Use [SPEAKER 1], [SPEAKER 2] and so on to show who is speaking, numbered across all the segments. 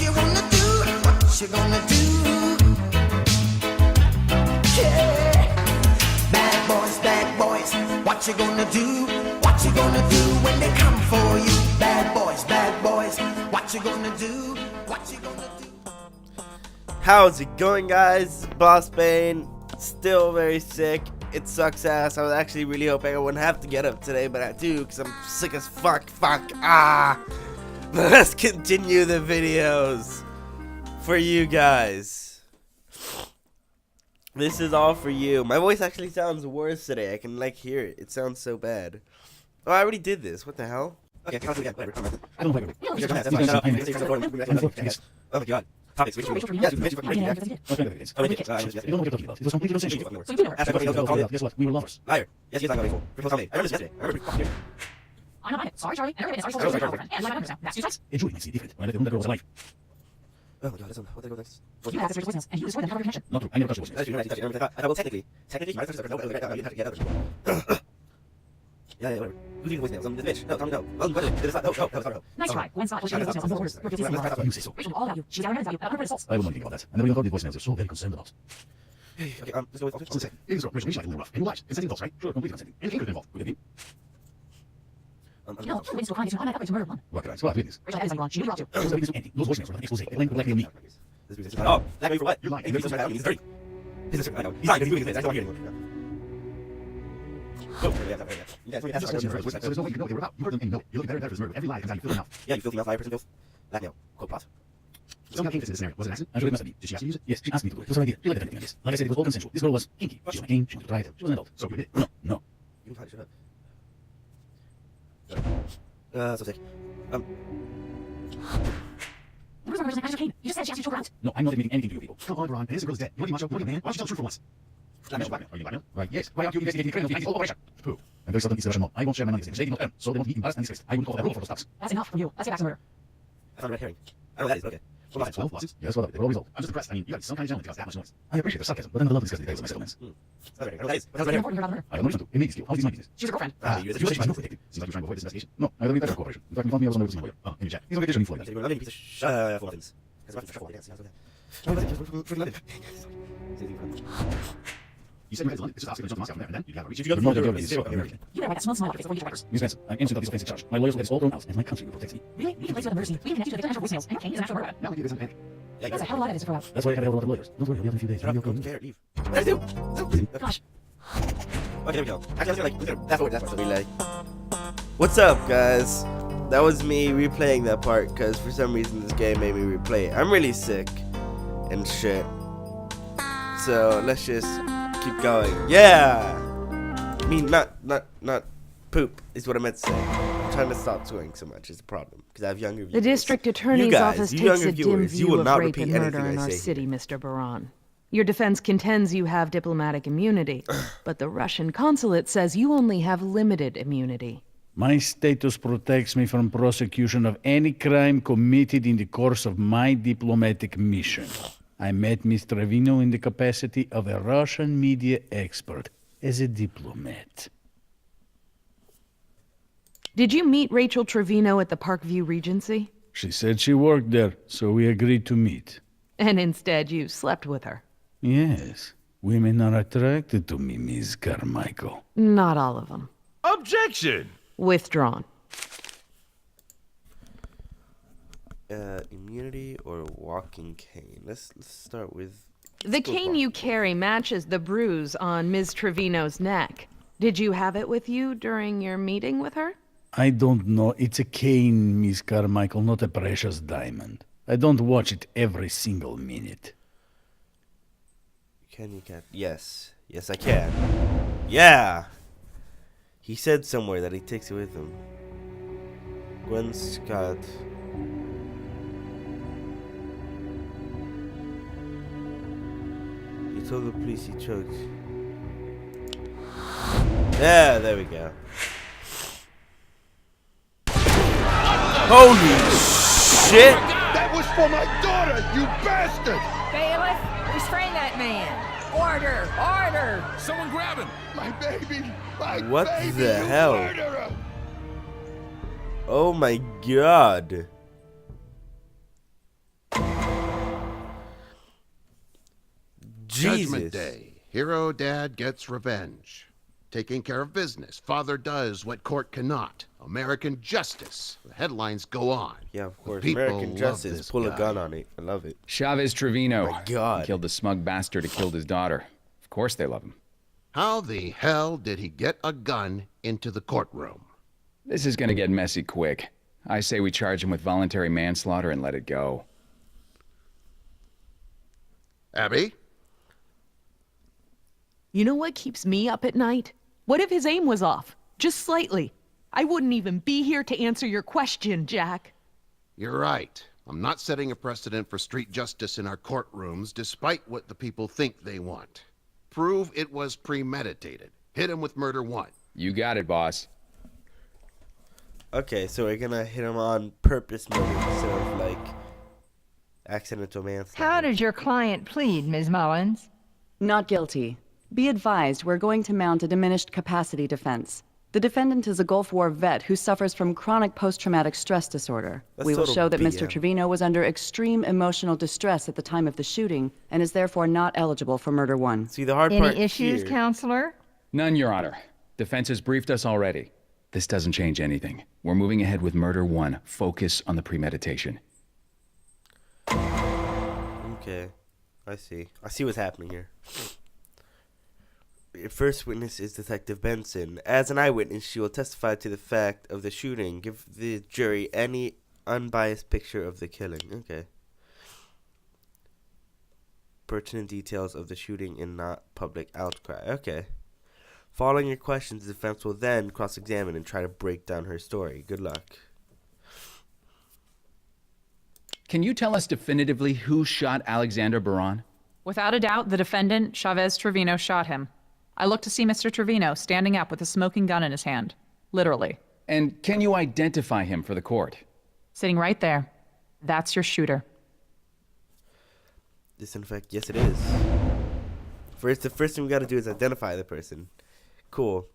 [SPEAKER 1] you wanna do? What you gonna do? Yeah. Bad boys, what you gonna do? What you gonna do when they come for you? Bad boys, what you gonna do? What you gonna do?
[SPEAKER 2] How's it going, guys? Boss Bane, still very sick. It sucks ass. I was actually really hoping I wouldn't have to get up today, but I do because I'm sick as fuck. Let's continue the videos for you guys. This is all for you. My voice actually sounds worse today. I can like hear it. It sounds so bad. Oh, I already did this. What the hell? Okay, I'll do it again. Whatever. I don't know. Oh my god. Topics. Yes,
[SPEAKER 3] Guess what? We were lovers.
[SPEAKER 2] Liar. Yes, I know. I remember this yesterday. I remember.
[SPEAKER 3] I'm not sorry, Charlie. And that's 2 times. Enjoy my secret. When I let the room that girl was alive.
[SPEAKER 2] Oh my god, that's what did I go next?
[SPEAKER 3] You have this voicemails, and you destroyed them cover your connection. Not true. I never touched your voicemails.
[SPEAKER 2] That's true. I didn't touch it. Well, technically, you might have touched it. Yeah, whatever. Who's leaving voicemails? This bitch. No, Tommy, no. Oh, what is it? It's not. No, it's not.
[SPEAKER 3] Nice try. Gwen Scott was sharing voicemails on the orders. You're guilty of sin.
[SPEAKER 2] You say so.
[SPEAKER 3] Rachel, all about you. She's got her hands out you. Her assaults.
[SPEAKER 4] I wouldn't know anything about that. And the real these voicemails you're so very concerned about.
[SPEAKER 2] Okay, let's go with
[SPEAKER 4] Just a second. It is Rachel, like a little rough. And you're right. Consenting thoughts, right? Sure, completely consenting. Anything could involved. Would it be?
[SPEAKER 3] No, witness to a crime to automatic murder one.
[SPEAKER 4] What could I? So I've witnessed.
[SPEAKER 3] Rachel, that is on you. She knew about you.
[SPEAKER 4] Those are the Those voicemails were like an expose. They blame blackmail me.
[SPEAKER 2] Oh, blackmail for what?
[SPEAKER 4] You're lying.
[SPEAKER 2] He's dirty. He's dirty. I know. He's lying because he's doing this. I don't want to hear anymore. Oh, yeah.
[SPEAKER 4] So there's no way you know what they were about. You heard them and you know it. You're looking better and better for this murder. Every lie comes out. You feel enough.
[SPEAKER 2] Yeah, you filthy mouth, liar, person, filth. Blackmail. Quote plot.
[SPEAKER 4] Somehow came to this scenario. Was it an accident? I'm sure it must have been. Did she ask you to use it? Yes, she asked me to do it. It was her idea. She liked anything like this. Like I said, it was all consensual. This girl was kinky. She was my king. She wanted to try it. She was an adult. So you did it. No.
[SPEAKER 2] You can probably shut up. So sick.
[SPEAKER 3] Where's my person? Kane? You just said she asked you to choke her out.
[SPEAKER 4] No, I'm not admitting anything to you people. Come on, Ron. This girl is dead. You want to be macho? Look at man. Why don't you tell the truth for once? Blackmail. Are you blackmail? Right, yes. Why aren't you investigating the criminal behind this whole operation? Pooh. I'm very seldom eats the Russian mob. I won't share my money with them. They did not earn, so they won't be embarrassed and disgraced. I wouldn't call that rule for those stops.
[SPEAKER 3] That's enough from you. Let's get back to murder.
[SPEAKER 2] I found a red herring. I don't know what that is, but okay.
[SPEAKER 4] 12 losses? Yes, well, they were always old. I'm just impressed. I mean, you got some kind of gentleman to cause that much noise. I appreciate the sarcasm, but then I love discussing the details of my settlements.
[SPEAKER 2] That's not red herring. I don't know what that is. What's
[SPEAKER 3] It's
[SPEAKER 2] red herring?
[SPEAKER 3] important to hear about murder.
[SPEAKER 4] I don't know something. It may be skill. How's these my business?
[SPEAKER 3] She's your girlfriend.
[SPEAKER 2] You
[SPEAKER 4] You said she's no detective. Seems like you're trying to avoid this investigation. No, I don't need that cooperation. In fact, you told me I was on the way to see my lawyer. Oh, in the chat. He's on vacation in Florida.
[SPEAKER 2] You're a piece of shit. For muffins. Because muffins are for London.
[SPEAKER 4] You said you had to London. It's just Oscar and Moscow from there, and then you got to reach.
[SPEAKER 2] You got
[SPEAKER 4] know
[SPEAKER 2] the
[SPEAKER 4] the
[SPEAKER 2] American.
[SPEAKER 4] is American.
[SPEAKER 3] You better write that small smile on your face before you get wipers.
[SPEAKER 4] Miss Benson, I'm innocent of this offensive charge. My lawyers will get this all thrown out, and my country will protect me.
[SPEAKER 3] Really? We can place you at the murder scene. We can connect you to the victim voicemails. And Kane is an actual murderer.
[SPEAKER 4] Now I get this in panic.
[SPEAKER 3] That's a hell of a lot of evidence to throw out.
[SPEAKER 4] That's why I have a lot of lawyers. Don't worry, I'll be out in a few days.
[SPEAKER 2] Shut up.
[SPEAKER 4] I'll
[SPEAKER 2] Don't
[SPEAKER 4] be
[SPEAKER 2] care. Leave. Let's do.
[SPEAKER 3] Gosh.
[SPEAKER 2] Okay, there we go. Actually, let's do like, that's what relay. What's up, guys? That was me replaying that part because for some reason this game made me replay it. I'm really sick and shit. So let's just keep going. Yeah. I mean, not poop is what I meant to say. I'm trying to stop swearing so much is the problem because I have younger viewers.
[SPEAKER 5] The district attorney's
[SPEAKER 2] guys,
[SPEAKER 5] office
[SPEAKER 2] you
[SPEAKER 5] takes
[SPEAKER 2] younger
[SPEAKER 5] a dim
[SPEAKER 2] viewers, you
[SPEAKER 5] view
[SPEAKER 2] will
[SPEAKER 5] of
[SPEAKER 2] not
[SPEAKER 5] rape
[SPEAKER 2] repeat
[SPEAKER 5] and murder
[SPEAKER 2] anything
[SPEAKER 5] in
[SPEAKER 2] I
[SPEAKER 5] our
[SPEAKER 2] say
[SPEAKER 5] city,
[SPEAKER 2] here.
[SPEAKER 5] Mr. Baran. Your defense contends you have diplomatic immunity, but the Russian consulate says you only have limited immunity.
[SPEAKER 6] My status protects me from prosecution of any crime committed in the course of my diplomatic mission. I met Miss Trevino in the capacity of a Russian media expert, as a diplomat.
[SPEAKER 5] Did you meet Rachel Trevino at the Parkview Regency?
[SPEAKER 6] She said she worked there, so we agreed to meet.
[SPEAKER 5] And instead you slept with her?
[SPEAKER 6] Yes, women are attracted to me, Miss Carmichael.
[SPEAKER 5] Not all of them.
[SPEAKER 7] Objection!
[SPEAKER 5] Withdrawn.
[SPEAKER 2] Immunity or walking cane? Let's start with...
[SPEAKER 5] The cane you carry matches the bruise on Ms. Trevino's neck. Did you have it with you during your meeting with her?
[SPEAKER 6] I don't know. It's a cane, Miss Carmichael, not a precious diamond. I don't watch it every single minute.
[SPEAKER 2] Can you get... Yes. Yes, I can. Yeah! He said somewhere that he takes it with him. Gwen Scott. He told the police he choked. Yeah, there we go. Holy shit!
[SPEAKER 7] That was for my daughter, you bastard!
[SPEAKER 8] Bailiff, restrain that man. Order! Order!
[SPEAKER 7] Someone grab him! My baby! My
[SPEAKER 2] What
[SPEAKER 7] baby,
[SPEAKER 2] the
[SPEAKER 7] you
[SPEAKER 2] hell?
[SPEAKER 7] murderer!
[SPEAKER 2] Oh my god.
[SPEAKER 7] Judgment
[SPEAKER 2] Jesus.
[SPEAKER 7] Day. Hero dad gets revenge. Taking care of business. Father does what court cannot. American justice. The headlines go on.
[SPEAKER 2] Yeah, of
[SPEAKER 7] The
[SPEAKER 2] course.
[SPEAKER 7] people
[SPEAKER 2] American
[SPEAKER 7] love
[SPEAKER 2] justice.
[SPEAKER 7] this
[SPEAKER 2] Pull a
[SPEAKER 7] guy.
[SPEAKER 2] gun on it. I love it.
[SPEAKER 9] Chavez Trevino.
[SPEAKER 2] My God.
[SPEAKER 9] He killed the smug bastard who killed his daughter. Of course they love him.
[SPEAKER 7] How the hell did he get a gun into the courtroom?
[SPEAKER 9] This is gonna get messy quick. I say we charge him with voluntary manslaughter and let it go.
[SPEAKER 7] Abby?
[SPEAKER 5] You know what keeps me up at night? What if his aim was off? Just slightly. I wouldn't even be here to answer your question, Jack.
[SPEAKER 7] You're right. I'm not setting a precedent for street justice in our courtrooms, despite what the people think they want. Prove it was premeditated. Hit him with murder one.
[SPEAKER 9] You got it, boss.
[SPEAKER 2] Okay, so we're gonna hit him on purpose murder instead of like accidental manslaughter.
[SPEAKER 8] How did your client plead, Ms. Mullins?
[SPEAKER 10] Not guilty. Be advised, we're going to mount a diminished capacity defense. The defendant is a Gulf War vet who suffers from chronic post-traumatic stress disorder.
[SPEAKER 2] That's
[SPEAKER 10] We will
[SPEAKER 2] total
[SPEAKER 10] show that Mr.
[SPEAKER 2] BM.
[SPEAKER 10] Trevino was under extreme emotional distress at the time of the shooting and is therefore not eligible for murder one.
[SPEAKER 2] See, the hard
[SPEAKER 8] Any
[SPEAKER 2] part
[SPEAKER 8] issues,
[SPEAKER 2] here,
[SPEAKER 8] counselor?
[SPEAKER 9] None, Your Honor. Defense has briefed us already. This doesn't change anything. We're moving ahead with murder one. Focus on the premeditation.
[SPEAKER 2] Okay, I see. I see what's happening here. Your first witness is Detective Benson. As an eyewitness, she will testify to the fact of the shooting. Give the jury any unbiased picture of the killing. Okay. Pertinent details of the shooting and not public outcry. Okay. Following your questions, the defense will then cross-examine and try to break down her story. Good luck.
[SPEAKER 9] Can you tell us definitively who shot Alexander Baran?
[SPEAKER 11] Without a doubt, the defendant, Chavez Trevino, shot him. I looked to see Mr. Trevino standing up with a smoking gun in his hand. Literally.
[SPEAKER 9] And can you identify him for the court?
[SPEAKER 11] Sitting right there. That's your shooter.
[SPEAKER 2] This, in fact, yes, it is. The first thing we gotta do is identify the person. Cool.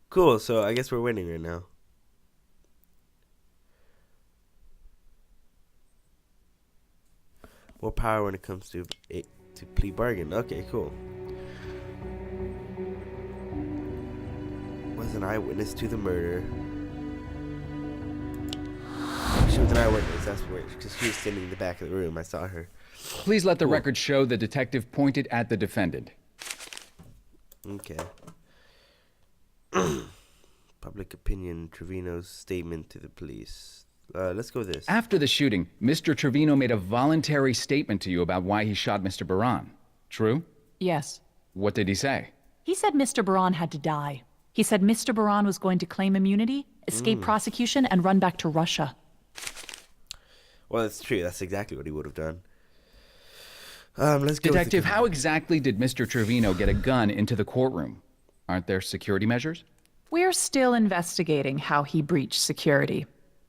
[SPEAKER 2] Cool, so I guess we're winning right now. More power when it comes to plea bargain. Okay, cool. Was an eyewitness to the murder. She was an eyewitness, that's weird, because she was sitting in the back of the room. I saw her.
[SPEAKER 9] Please let the record show the detective pointed at the defendant.
[SPEAKER 2] Okay. Public opinion, Trevino's statement to the police. Let's go with this.
[SPEAKER 9] After the shooting, Mr. Trevino made a voluntary statement to you about why he shot Mr. Baran. True?
[SPEAKER 11] Yes.
[SPEAKER 9] What did he say?
[SPEAKER 11] He said Mr. Baran had to die. He said Mr. Baran was going to claim immunity, escape prosecution, and run back to Russia.
[SPEAKER 2] Well, that's true. That's exactly what he would have done. Let's go.
[SPEAKER 9] Detective, how exactly did Mr. Trevino get a gun into the courtroom? Aren't there security measures?
[SPEAKER 11] We're still investigating how he breached security.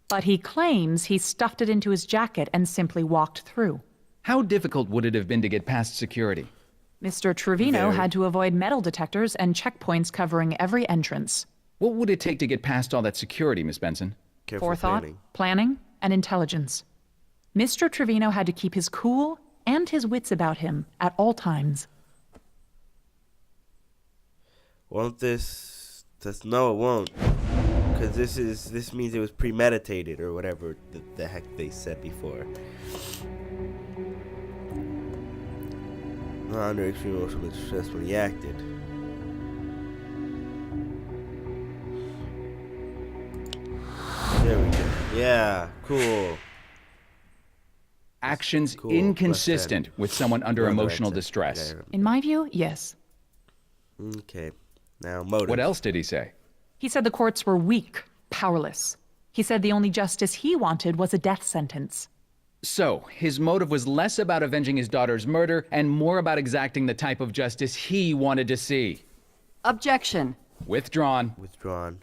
[SPEAKER 11] But he claims he stuffed it into his jacket and simply walked through.
[SPEAKER 9] How difficult would it have been to get past security?
[SPEAKER 11] Mr. Trevino
[SPEAKER 2] Very.
[SPEAKER 11] had to avoid metal detectors and checkpoints covering every entrance.
[SPEAKER 9] What would it take to get past all that security, Miss Benson?
[SPEAKER 2] Careful
[SPEAKER 11] Forethought,
[SPEAKER 2] planning.
[SPEAKER 11] planning, and intelligence. Mr. Trevino had to keep his cool and his wits about him at all times.
[SPEAKER 2] Won't this? No, it won't. Because this means it was premeditated or whatever the heck they said before. Not under extreme emotional distress when he acted. There we go. Yeah, cool.
[SPEAKER 9] Actions
[SPEAKER 2] Cool.
[SPEAKER 9] inconsistent with someone under
[SPEAKER 2] You're on the right
[SPEAKER 9] emotional
[SPEAKER 2] side.
[SPEAKER 9] distress.
[SPEAKER 2] Okay.
[SPEAKER 11] In my view, yes.
[SPEAKER 2] Okay. Now, motive.
[SPEAKER 9] What else did he say?
[SPEAKER 11] He said the courts were weak, powerless. He said the only justice he wanted was a death sentence.
[SPEAKER 9] So, his motive was less about avenging his daughter's murder and more about exacting the type of justice he wanted to see.
[SPEAKER 10] Objection.
[SPEAKER 9] Withdrawn.
[SPEAKER 2] Withdrawn.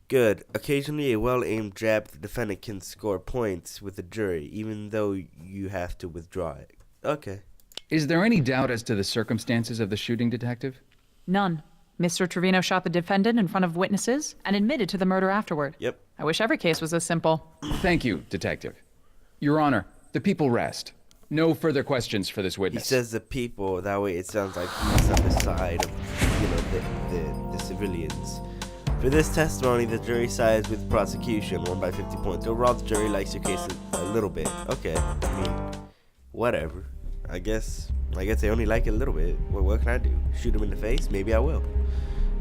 [SPEAKER 2] Good. Occasionally, a well-aimed jab at the defendant can score points with the jury, even though you have to withdraw it. Okay.
[SPEAKER 9] Is there any doubt as to the circumstances of the shooting, Detective?
[SPEAKER 11] None. Mr. Trevino shot the defendant in front of witnesses and admitted to the murder afterward.
[SPEAKER 2] Yep.
[SPEAKER 11] I wish every case was this simple.
[SPEAKER 9] Thank you, Detective. Your Honor, the people rest. No further questions for this
[SPEAKER 2] He
[SPEAKER 9] witness.
[SPEAKER 2] says the people. That way, it sounds like he's on the side of, you know, the civilians. For this testimony, the jury sides with the prosecution, won by 50 points. Overall, the jury likes your case a little bit. Okay, I mean, whatever. I guess they only like it a little bit. What can I do? Shoot him in the face? Maybe I will.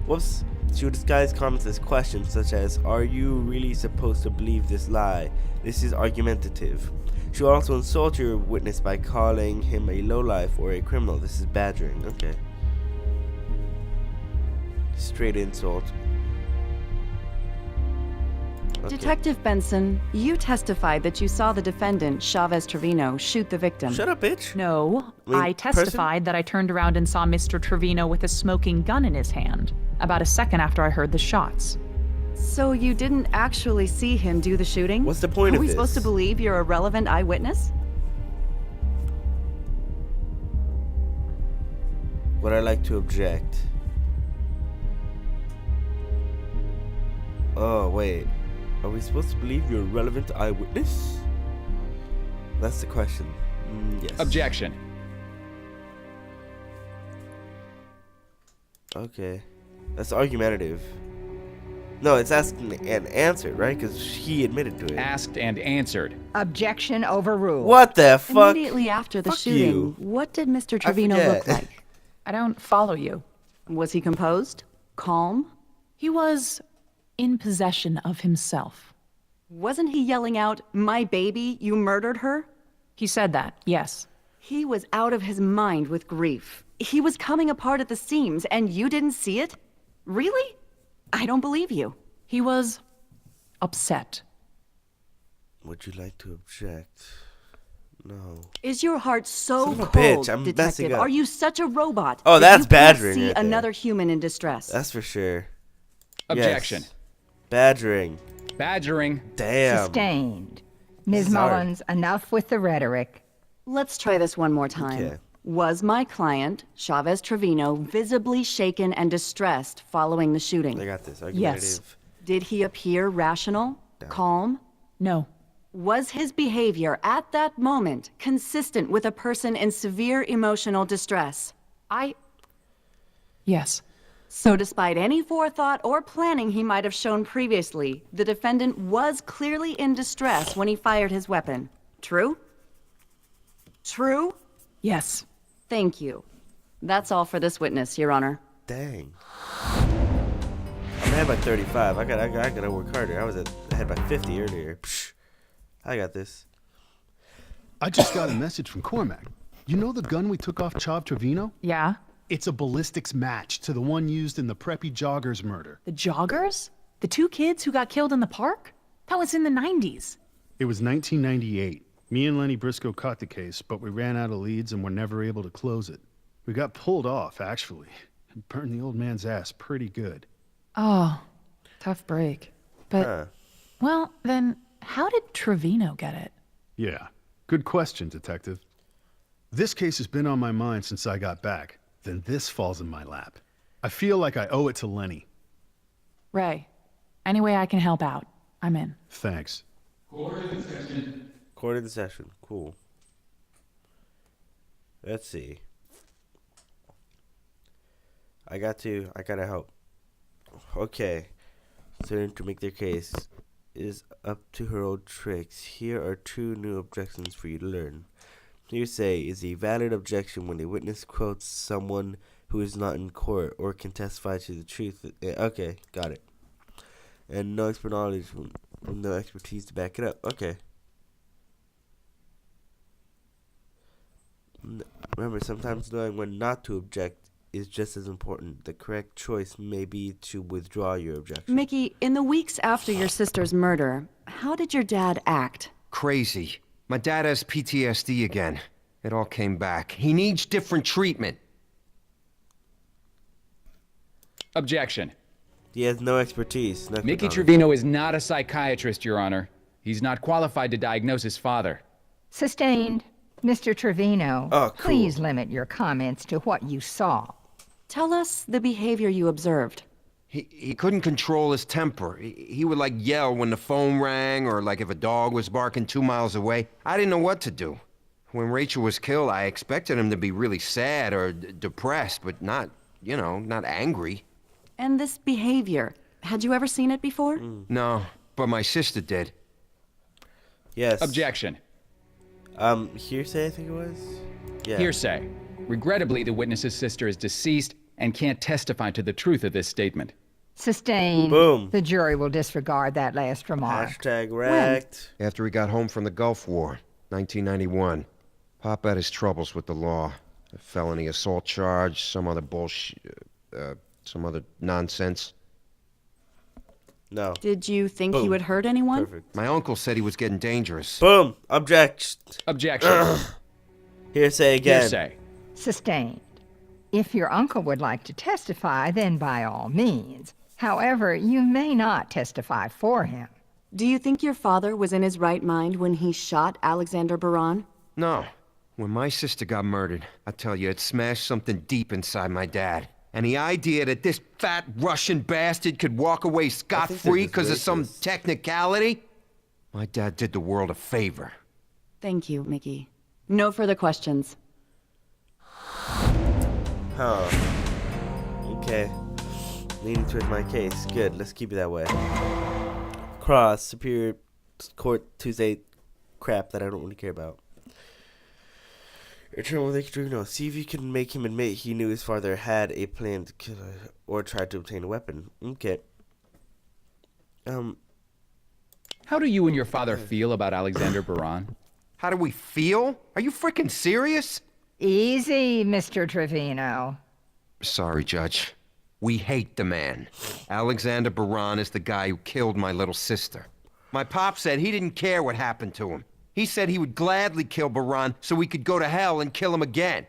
[SPEAKER 2] Whoops. She will disguise comments as questions such as, "Are you really supposed to believe this lie? This is argumentative." She will also insult your witness by calling him a lowlife or a criminal. This is badgering. Okay. Straight insult. Okay.
[SPEAKER 10] Detective Benson, you testified that you saw the defendant, Chavez Trevino, shoot the victim.
[SPEAKER 2] Shut up, bitch.
[SPEAKER 11] No,
[SPEAKER 2] mean,
[SPEAKER 11] I testified that I turned around and saw Mr. Trevino with a smoking gun in his hand, about a second after I heard the shots.
[SPEAKER 10] So you didn't actually see him do the shooting?
[SPEAKER 2] What's the point
[SPEAKER 10] Are
[SPEAKER 2] of
[SPEAKER 10] we
[SPEAKER 2] this?
[SPEAKER 10] supposed to believe you're a relevant eyewitness?
[SPEAKER 2] Would I like to object? Oh, wait. Are we supposed to believe you're a relevant eyewitness? That's the question. Yes.
[SPEAKER 9] Objection.
[SPEAKER 2] Okay. That's argumentative. No, it's asking and answered, right? Because he admitted to it.
[SPEAKER 9] Asked and answered.
[SPEAKER 8] Objection overruled.
[SPEAKER 2] What the fuck?
[SPEAKER 10] Immediately after the
[SPEAKER 2] Fuck
[SPEAKER 10] shooting,
[SPEAKER 2] you.
[SPEAKER 10] what did Mr. Trevino
[SPEAKER 2] forget.
[SPEAKER 10] look like?
[SPEAKER 11] I don't follow you.
[SPEAKER 10] Was he composed? Calm?
[SPEAKER 11] He was in possession of himself.
[SPEAKER 10] Wasn't he yelling out, "My baby, you murdered her"?
[SPEAKER 11] He said that, yes.
[SPEAKER 10] He was out of his mind with grief. He was coming apart at the seams, and you didn't see it? Really? I don't believe you.
[SPEAKER 11] He was upset.
[SPEAKER 2] Would you like to object? No.
[SPEAKER 10] Is your heart so
[SPEAKER 2] Son of a
[SPEAKER 10] cold,
[SPEAKER 2] bitch, I'm messing
[SPEAKER 10] detective?
[SPEAKER 2] up.
[SPEAKER 10] Are you such a robot?
[SPEAKER 2] Oh,
[SPEAKER 10] that
[SPEAKER 2] that's
[SPEAKER 10] you can't
[SPEAKER 2] badgering
[SPEAKER 10] see
[SPEAKER 2] right there.
[SPEAKER 10] another human in distress?
[SPEAKER 2] That's for sure.
[SPEAKER 9] Objection.
[SPEAKER 2] Yes. Badgering.
[SPEAKER 9] Badgering.
[SPEAKER 2] Damn.
[SPEAKER 8] Sustained. Ms.
[SPEAKER 2] Sorry.
[SPEAKER 8] Mullins, enough with the rhetoric.
[SPEAKER 10] Let's try this one more time.
[SPEAKER 2] Okay.
[SPEAKER 10] Was my client, Chavez Trevino, visibly shaken and distressed following the shooting?
[SPEAKER 2] I got this.
[SPEAKER 11] Yes.
[SPEAKER 2] Argumentative.
[SPEAKER 10] Did he appear rational, calm?
[SPEAKER 11] No.
[SPEAKER 10] Was his behavior at that moment consistent with a person in severe emotional distress?
[SPEAKER 11] Yes.
[SPEAKER 10] So despite any forethought or planning he might have shown previously, the defendant was clearly in distress when he fired his weapon. True? True?
[SPEAKER 11] Yes.
[SPEAKER 10] Thank you. That's all for this witness, Your Honor.
[SPEAKER 2] Dang. I'm ahead by 35. I gotta work harder. I was ahead by 50 earlier. Psh, I got this.
[SPEAKER 12] I just got a message from Cormac. You know the gun we took off Chav Trevino?
[SPEAKER 11] Yeah?
[SPEAKER 12] It's a ballistics match to the one used in the preppy joggers murder.
[SPEAKER 11] The joggers? The two kids who got killed in the park? That was in the 90s.
[SPEAKER 12] It was 1998. Me and Lenny Briscoe caught the case, but we ran out of leads and were never able to close it. We got pulled off, actually. It burned the old man's ass pretty good.
[SPEAKER 11] Oh, tough break. But,
[SPEAKER 2] Huh.
[SPEAKER 11] well, then how did Trevino get it?
[SPEAKER 12] Yeah, good question, Detective. This case has been on my mind since I got back. Then this falls in my lap. I feel like I owe it to Lenny.
[SPEAKER 11] Ray, any way I can help out, I'm in.
[SPEAKER 12] Thanks.
[SPEAKER 2] Court of the session. Cool. Let's see. I gotta help. Okay. Turn to make their case is up to her old tricks. Here are two new objections for you to learn. Hearsay is a valid objection when a witness quotes someone who is not in court or can testify to the truth. Okay, got it. And no expert knowledge, no expertise to back it up. Okay. Remember, sometimes knowing when not to object is just as important. The correct choice may be to withdraw your objection.
[SPEAKER 10] Mickey, in the weeks after your sister's murder, how did your dad act?
[SPEAKER 13] Crazy. My dad has PTSD again. It all came back. He needs different treatment.
[SPEAKER 9] Objection.
[SPEAKER 2] He has no expertise. No
[SPEAKER 9] Mickey
[SPEAKER 2] knowledge.
[SPEAKER 9] Trevino is not a psychiatrist, Your Honor. He's not qualified to diagnose his father.
[SPEAKER 8] Sustained. Mr. Trevino,
[SPEAKER 2] Oh, cool.
[SPEAKER 8] please limit your comments to what you saw.
[SPEAKER 10] Tell us the behavior you observed.
[SPEAKER 13] He couldn't control his temper. He would, like, yell when the phone rang or, like, if a dog was barking 2 miles away. I didn't know what to do. When Rachel was killed, I expected him to be really sad or depressed, but not, you know, not angry.
[SPEAKER 10] And this behavior, had you ever seen it before?
[SPEAKER 13] No, but my sister did.
[SPEAKER 2] Yes.
[SPEAKER 9] Objection.
[SPEAKER 2] Hearsay, I think it was? Yeah.
[SPEAKER 9] Hearsay. Regrettably, the witness's sister is deceased and can't testify to the truth of this statement.
[SPEAKER 8] Sustained.
[SPEAKER 2] Boom.
[SPEAKER 8] The jury will disregard that last remark.
[SPEAKER 2] Hashtag wrecked.
[SPEAKER 13] After he got home from the Gulf War, 1991. Pop had his troubles with the law. A felony assault charge, some other bullshit, some other nonsense.
[SPEAKER 2] No.
[SPEAKER 10] Did you think he
[SPEAKER 2] Boom.
[SPEAKER 10] would hurt anyone?
[SPEAKER 2] Perfect.
[SPEAKER 13] My uncle said he was getting dangerous.
[SPEAKER 2] Boom. Objection.
[SPEAKER 9] Objection.
[SPEAKER 2] Hearsay again.
[SPEAKER 9] Hearsay.
[SPEAKER 8] Sustained. If your uncle would like to testify, then by all means. However, you may not testify for him.
[SPEAKER 10] Do you think your father was in his right mind when he shot Alexander Baran?
[SPEAKER 13] No. When my sister got murdered, I tell you, it smashed something deep inside my dad. And the idea that this fat Russian bastard could walk away scot-free because of some technicality? My dad did the world a favor.
[SPEAKER 10] Thank you, Mickey. No further questions.
[SPEAKER 2] Huh. Okay. Leaning towards my case. Good. Let's keep it that way. Cross. Superior Court Tuesday crap that I don't really care about. Return with Tribunal. See if you can make him admit he knew his father had a plan to kill her or tried to obtain a weapon. Okay.
[SPEAKER 9] How do you and your father feel about Alexander Baran?
[SPEAKER 13] How do we feel? Are you freaking serious?
[SPEAKER 8] Easy, Mr. Trevino.
[SPEAKER 13] Sorry, Judge. We hate the man. Alexander Baran is the guy who killed my little sister. My pop said he didn't care what happened to him. He said he would gladly kill Baran so we could go to hell and kill him again.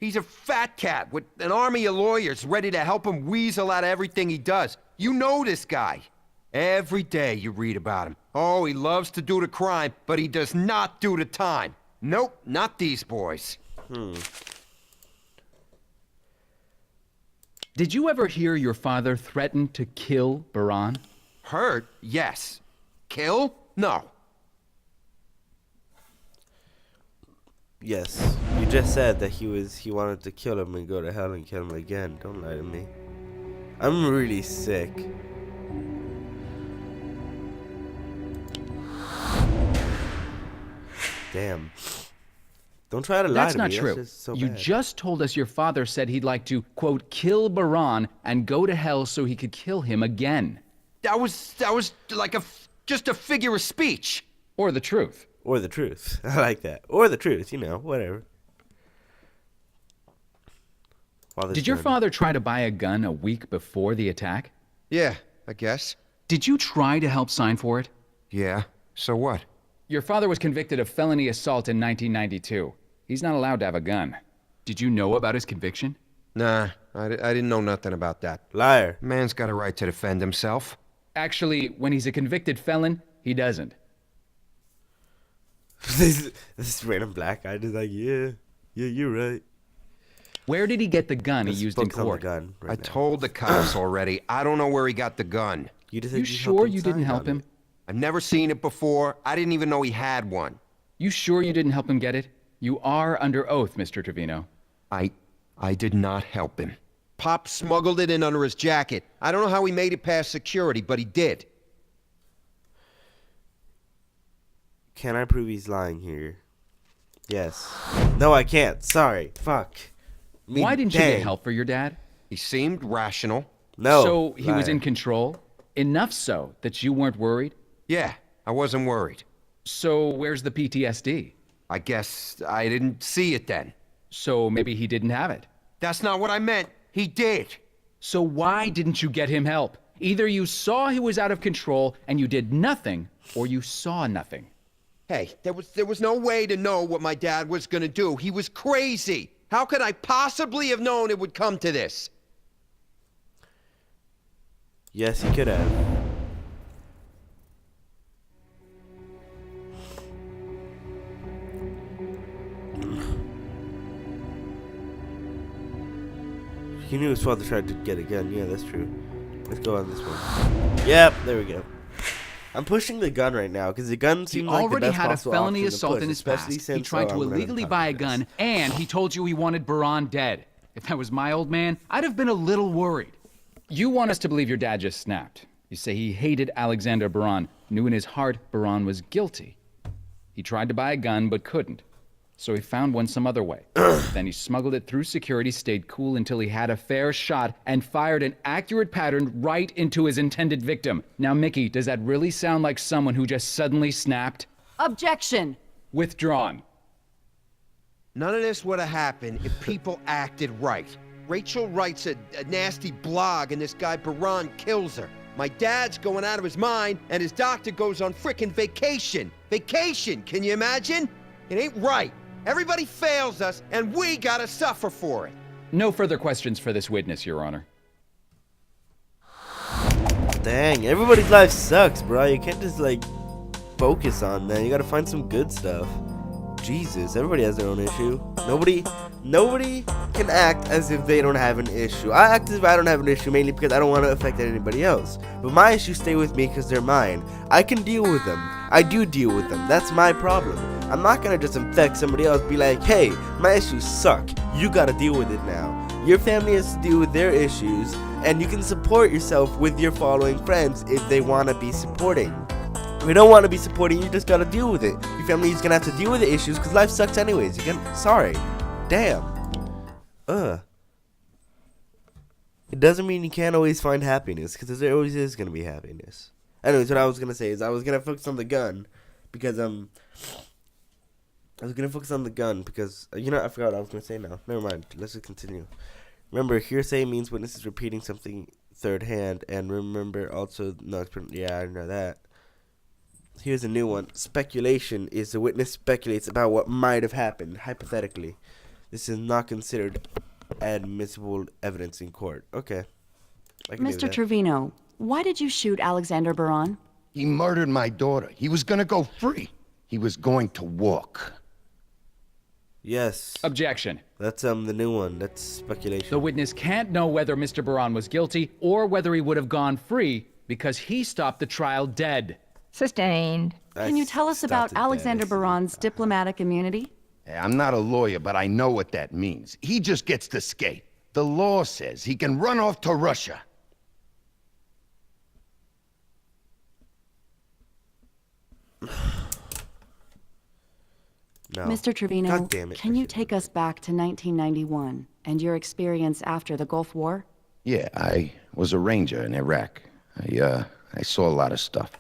[SPEAKER 13] He's a fat cat with an army of lawyers ready to help him weasel out of everything he does. You know this guy. Every day you read about him. Oh, he loves to do the crime, but he does not do the time. Nope, not these boys.
[SPEAKER 9] Did you ever hear your father threaten to kill Baran?
[SPEAKER 13] Hurt? Yes. Kill? No.
[SPEAKER 2] Yes. You just said that he wanted to kill him and go to hell and kill him again. Don't lie to me. I'm really sick. Damn. Don't try to lie
[SPEAKER 9] That's
[SPEAKER 2] to
[SPEAKER 9] not
[SPEAKER 2] me.
[SPEAKER 9] true.
[SPEAKER 2] That's just so
[SPEAKER 9] You
[SPEAKER 2] bad.
[SPEAKER 9] just told us your father said he'd like to, quote, kill Baran and go to hell so he could kill him again.
[SPEAKER 13] That was like just a figure of speech.
[SPEAKER 9] Or the truth.
[SPEAKER 2] Or the truth. I like that. Or the truth, you know, whatever.
[SPEAKER 9] Did your father try to buy a gun a week before the attack?
[SPEAKER 13] Yeah, I guess.
[SPEAKER 9] Did you try to help sign for it?
[SPEAKER 13] Yeah, so what?
[SPEAKER 9] Your father was convicted of felony assault in 1992. He's not allowed to have a gun. Did you know about his conviction?
[SPEAKER 13] Nah, I didn't know nothing about that.
[SPEAKER 2] Liar.
[SPEAKER 13] Man's got a right to defend himself.
[SPEAKER 9] Actually, when he's a convicted felon, he doesn't.
[SPEAKER 2] this random black guy just like, yeah, you're right.
[SPEAKER 9] Where did he get the gun he
[SPEAKER 2] Let's
[SPEAKER 9] used in
[SPEAKER 2] focus on the
[SPEAKER 9] court?
[SPEAKER 2] gun right
[SPEAKER 13] I
[SPEAKER 2] now.
[SPEAKER 13] told the cops already. I don't know where he got the gun.
[SPEAKER 9] You sure you didn't help him?
[SPEAKER 13] I've never seen it before. I didn't even know he had one.
[SPEAKER 9] You sure you didn't help him get it? You are under oath, Mr. Trevino.
[SPEAKER 13] I did not help him. Pop smuggled it in under his jacket. I don't know how he made it past security, but he did.
[SPEAKER 2] Can I prove he's lying here? Yes. No, I can't. Sorry. Fuck. I mean,
[SPEAKER 9] Why didn't you get help for your dad?
[SPEAKER 13] He seemed rational.
[SPEAKER 2] No.
[SPEAKER 9] So he was
[SPEAKER 2] liar.
[SPEAKER 9] in control? Enough so that you weren't worried?
[SPEAKER 13] Yeah, I wasn't worried.
[SPEAKER 9] So where's the PTSD?
[SPEAKER 13] I guess I didn't see it then.
[SPEAKER 9] So maybe he didn't have it.
[SPEAKER 13] That's not what I meant. He did.
[SPEAKER 9] So why didn't you get him help? Either you saw he was out of control and you did nothing, or you saw nothing.
[SPEAKER 13] Hey, there was no way to know what my dad was gonna do. He was crazy. How could I possibly have known it would come to this?
[SPEAKER 2] Yes, he could have. He knew his father tried to get a gun. Yeah, that's true. Let's go on this one. Yep, there we go. I'm pushing the gun right now because the gun
[SPEAKER 9] He
[SPEAKER 2] seems like the
[SPEAKER 9] already
[SPEAKER 2] best
[SPEAKER 9] had a
[SPEAKER 2] possible
[SPEAKER 9] felony
[SPEAKER 2] option to
[SPEAKER 9] assault
[SPEAKER 2] push,
[SPEAKER 9] in his
[SPEAKER 2] especially
[SPEAKER 9] past. He
[SPEAKER 2] since,
[SPEAKER 9] tried to
[SPEAKER 2] I'm gonna
[SPEAKER 9] illegally
[SPEAKER 2] talk
[SPEAKER 9] buy a
[SPEAKER 2] about this.
[SPEAKER 9] gun, and he told you he wanted Baran dead. If that was my old man, I'd have been a little worried. You want us to believe your dad just snapped. You say he hated Alexander Baran, knew in his heart Baran was guilty. He tried to buy a gun, but couldn't. So he found one some other way. Then he smuggled it through security, stayed cool until he had a fair shot, and fired an accurate pattern right into his intended victim. Now, Mickey, does that really sound like someone who just suddenly snapped?
[SPEAKER 10] Objection!
[SPEAKER 9] Withdrawn.
[SPEAKER 13] None of this would have happened if people acted right. Rachel writes a nasty blog and this guy Baran kills her. My dad's going out of his mind and his doctor goes on frickin' vacation. Vacation, can you imagine? It ain't right. Everybody fails us and we gotta suffer for it.
[SPEAKER 9] No further questions for this witness, Your Honor.
[SPEAKER 2] Dang, everybody's life sucks, bro. You can't just like focus on that. You gotta find some good stuff. Jesus, everybody has their own issue. Nobody can act as if they don't have an issue. I act as if I don't have an issue mainly because I don't want to affect anybody else. But my issues stay with me because they're mine. I can deal with them. I do deal with them. That's my problem. I'm not gonna just infect somebody else, be like, hey, my issues suck. You gotta deal with it now. Your family has to deal with their issues, and you can support yourself with your following friends if they want to be supporting. If you don't want to be supporting, you just gotta deal with it. Your family is gonna have to deal with the issues because life sucks anyways. Sorry. Damn. It doesn't mean you can't always find happiness, because there always is gonna be happiness. Anyways, what I was gonna say is I was gonna focus on the gun because I forgot what I was gonna say now. Never mind. Let's just continue. Remember, hearsay means witnesses repeating something third hand, and remember also I know that. Here's a new one. Speculation is the witness speculates about what might have happened, hypothetically. This is not considered admissible evidence in court. Okay.
[SPEAKER 10] Mr. Trevino, why did you shoot Alexander Baran?
[SPEAKER 7] He murdered my daughter. He was gonna go free. He was going to walk.
[SPEAKER 2] Yes.
[SPEAKER 9] Objection.
[SPEAKER 2] That's the new one. That's speculation.
[SPEAKER 9] The witness can't know whether Mr. Baran was guilty or whether he would have gone free because he stopped the trial dead.
[SPEAKER 8] Sustained.
[SPEAKER 10] Can you tell us about Alexander Baran's diplomatic immunity?
[SPEAKER 7] I'm not a lawyer, but I know what that means. He just gets to skate. The law says he can run off to Russia.
[SPEAKER 2] No.
[SPEAKER 10] Mr. Trevino,
[SPEAKER 2] God damn it.
[SPEAKER 10] can you take us back to 1991 and your experience after the Gulf War?
[SPEAKER 7] Yeah, I was a ranger in Iraq. I saw a lot of stuff.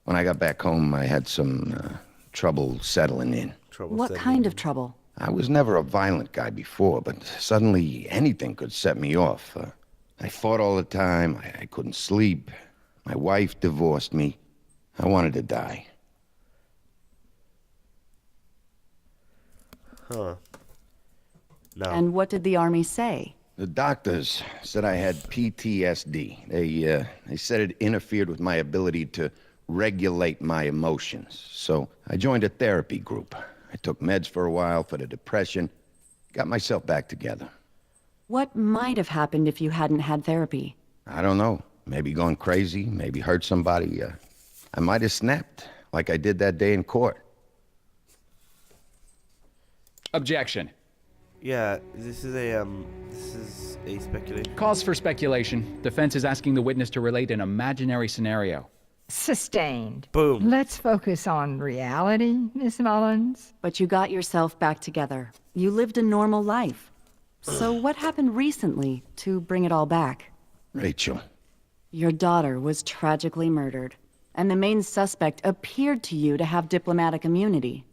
[SPEAKER 7] When I got back home, I had some trouble settling in.
[SPEAKER 10] What kind of trouble?
[SPEAKER 7] I was never a violent guy before, but suddenly anything could set me off. I fought all the time. I couldn't sleep. My wife divorced me. I wanted to die.
[SPEAKER 2] Huh. No.
[SPEAKER 10] And what did the Army say?
[SPEAKER 7] The doctors said I had PTSD. They said it interfered with my ability to regulate my emotions. So I joined a therapy group. I took meds for a while for the depression. Got myself back together.
[SPEAKER 10] What might have happened if you hadn't had therapy?
[SPEAKER 7] I don't know. Maybe gone crazy, maybe hurt somebody. I might have snapped, like I did that day in court.
[SPEAKER 9] Objection.
[SPEAKER 2] Yeah, this is a speculation.
[SPEAKER 9] Calls for speculation. Defense is asking the witness to relate an imaginary scenario.
[SPEAKER 8] Sustained.
[SPEAKER 2] Boom.
[SPEAKER 8] Let's focus on reality, Miss Mullins.
[SPEAKER 10] But you got yourself back together. You lived a normal life. So what happened recently to bring it all back?
[SPEAKER 7] Rachel.
[SPEAKER 10] Your daughter was tragically murdered, and the main suspect appeared to you to have diplomatic immunity.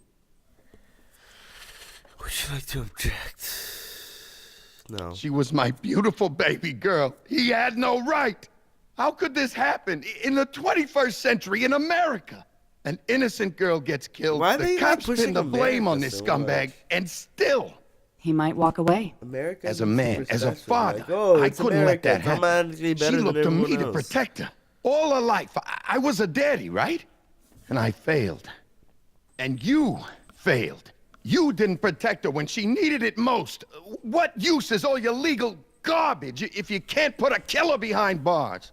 [SPEAKER 2] Would you like to object? No.
[SPEAKER 7] She was my beautiful baby girl. He had no right. How could this happen in the 21st century in America? An innocent girl gets killed.
[SPEAKER 2] Why are
[SPEAKER 7] the
[SPEAKER 2] they
[SPEAKER 7] cops
[SPEAKER 2] pushing
[SPEAKER 7] pin the blame
[SPEAKER 2] America
[SPEAKER 7] on this
[SPEAKER 2] so
[SPEAKER 7] scumbag,
[SPEAKER 2] much?
[SPEAKER 7] and still,
[SPEAKER 10] He might walk away.
[SPEAKER 2] America
[SPEAKER 7] as a man, as a father,
[SPEAKER 2] oh,
[SPEAKER 7] I
[SPEAKER 2] it's
[SPEAKER 7] couldn't
[SPEAKER 2] America.
[SPEAKER 7] let that happen.
[SPEAKER 2] Automatically better
[SPEAKER 7] She
[SPEAKER 2] than
[SPEAKER 7] looked to me
[SPEAKER 2] everyone
[SPEAKER 7] to
[SPEAKER 2] else.
[SPEAKER 7] protect her. All her life, I was a daddy, right? And I failed. And you failed. You didn't protect her when she needed it most. What use is all your legal garbage if you can't put a killer behind bars?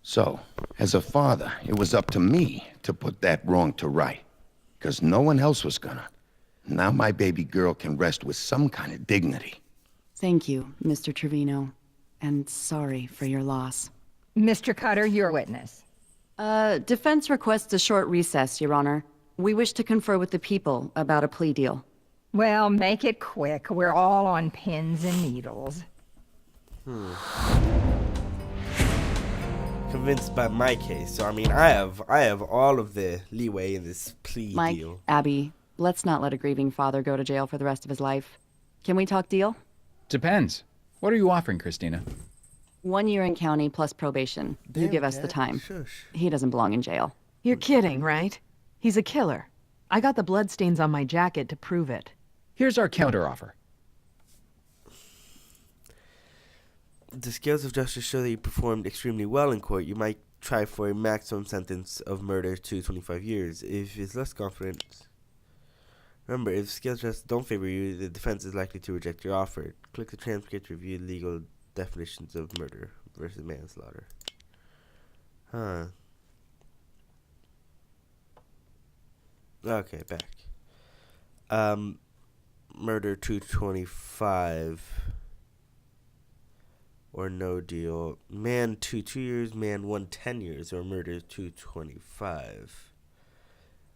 [SPEAKER 7] So, as a father, it was up to me to put that wrong to right. Because no one else was gonna. Now my baby girl can rest with some kind of dignity.
[SPEAKER 10] Thank you, Mr. Trevino. And sorry for your loss.
[SPEAKER 8] Mr. Cutter, your witness.
[SPEAKER 10] Defense requests a short recess, Your Honor. We wish to confer with the people about a plea deal.
[SPEAKER 8] Well, make it quick. We're all on pins and needles.
[SPEAKER 2] Convinced by my case. So I mean, I have all of the leeway in this plea
[SPEAKER 10] Mike,
[SPEAKER 2] deal.
[SPEAKER 10] Abby, let's not let a grieving father go to jail for the rest of his life. Can we talk deal?
[SPEAKER 9] Depends. What are you offering, Christina?
[SPEAKER 10] 1 year in county plus probation. You give us the time.
[SPEAKER 2] Shush.
[SPEAKER 10] He doesn't belong in jail.
[SPEAKER 5] You're kidding, right? He's a killer. I got the bloodstains on my jacket to prove it.
[SPEAKER 9] Here's our counteroffer.
[SPEAKER 2] The scales of justice show that you performed extremely well in court. You might try for a maximum sentence of murder to 25 years. If it's less confident, remember, if scales of justice don't favor you, the defense is likely to reject your offer. Click the transcript to review legal definitions of murder versus manslaughter. Huh. Okay, back. Murder 225. Or no deal. Man 2 years, man 1 10 years, or murder 225.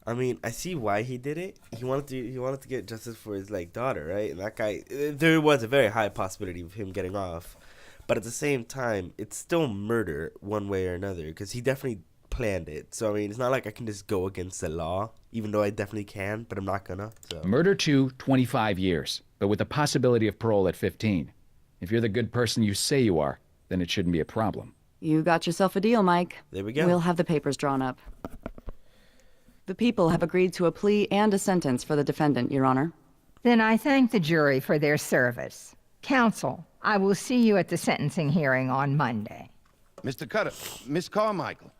[SPEAKER 2] I mean, I see why he did it. He wanted to get justice for his daughter, right? And that guy, there was a very high possibility of him getting off. But at the same time, it's still murder one way or another, because he definitely planned it. So I mean, it's not like I can just go against the law, even though I definitely can, but I'm not gonna. So.
[SPEAKER 9] Murder 2, 25 years, but with the possibility of parole at 15. If you're the good person you say you are, then it shouldn't be a problem.
[SPEAKER 10] You got yourself a deal, Mike.
[SPEAKER 2] There we go.
[SPEAKER 10] We'll have the papers drawn up. The people have agreed to a plea and a sentence for the defendant, Your Honor.
[SPEAKER 8] Then I thank the jury for their service. Counsel, I will see you at the sentencing hearing on Monday.
[SPEAKER 7] Mr. Cutter, Miss Carmichael,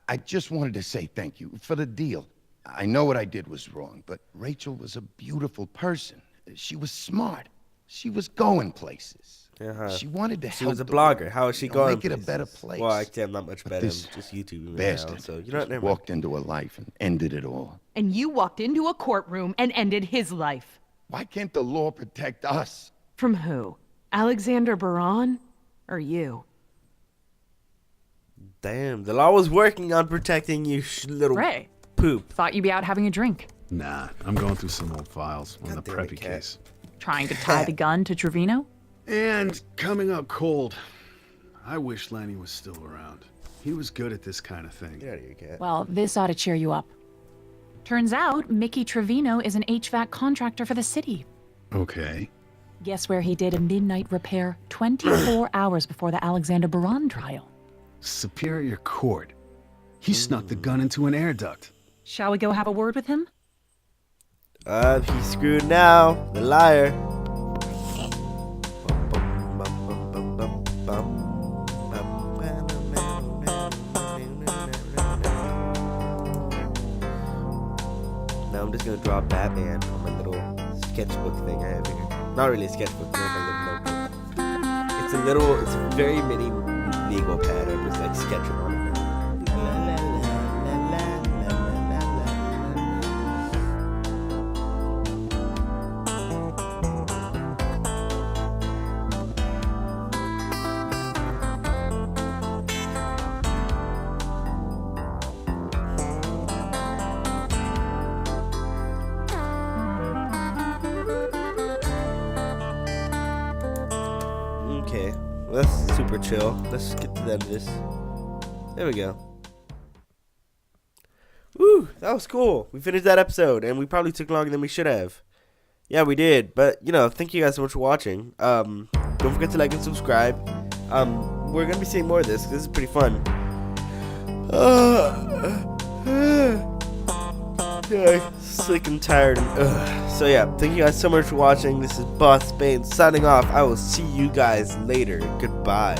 [SPEAKER 7] I just wanted to say thank you for the deal. I know what I did was wrong, but Rachel was a beautiful person. She was smart. She was going places. She wanted to help.
[SPEAKER 2] She was a
[SPEAKER 7] the
[SPEAKER 2] blogger.
[SPEAKER 7] world,
[SPEAKER 2] How is she going?
[SPEAKER 7] Make it a better place.
[SPEAKER 2] Well, actually, I'm not much
[SPEAKER 7] But
[SPEAKER 2] better. I'm
[SPEAKER 7] this
[SPEAKER 2] just YouTubing
[SPEAKER 7] bastard
[SPEAKER 2] now. So you know what?
[SPEAKER 7] just
[SPEAKER 2] Never mind.
[SPEAKER 7] walked into a life and ended it all.
[SPEAKER 5] And you walked into a courtroom and ended his life.
[SPEAKER 7] Why can't the law protect us?
[SPEAKER 5] From who? Alexander Baran? Or you?
[SPEAKER 2] Damn, the law was working on protecting you, little
[SPEAKER 11] Ray,
[SPEAKER 2] poop.
[SPEAKER 11] thought you'd be out having a drink.
[SPEAKER 12] Nah, I'm going through some old files on the
[SPEAKER 2] God damn it,
[SPEAKER 12] preppy
[SPEAKER 2] Cat.
[SPEAKER 12] case.
[SPEAKER 11] Trying to tie the gun to Trevino?
[SPEAKER 12] And coming up cold. I wish Lenny was still around. He was good at this kind of thing.
[SPEAKER 2] Get out of here, Cat.
[SPEAKER 11] Well, this ought to cheer you up. Turns out Mickey Trevino is an HVAC contractor for the city.
[SPEAKER 12] Okay.
[SPEAKER 11] Guess where he did a midnight repair 24 hours before the Alexander Baran trial?
[SPEAKER 12] Superior Court. He snuck the gun into an air duct.
[SPEAKER 11] Shall we go have a word with him?
[SPEAKER 2] He's screwed now. The liar. Now I'm just gonna draw Batman on my little sketchbook thing I have here. Not really a sketchbook, more like a notebook. It's a very mini legal pad. I'm just sketching on it. Okay, well, that's super chill. Let's get to the end of this. There we go. Woo, that was cool. We finished that episode, and we probably took longer than we should have. Yeah, we did. But, thank you guys so much for watching. Don't forget to like and subscribe. We're going to be seeing more of this, because this is pretty fun. Yeah, sick and tired. So yeah, thank you guys so much for watching. This is Boss Bane signing off. I will see you guys later. Goodbye.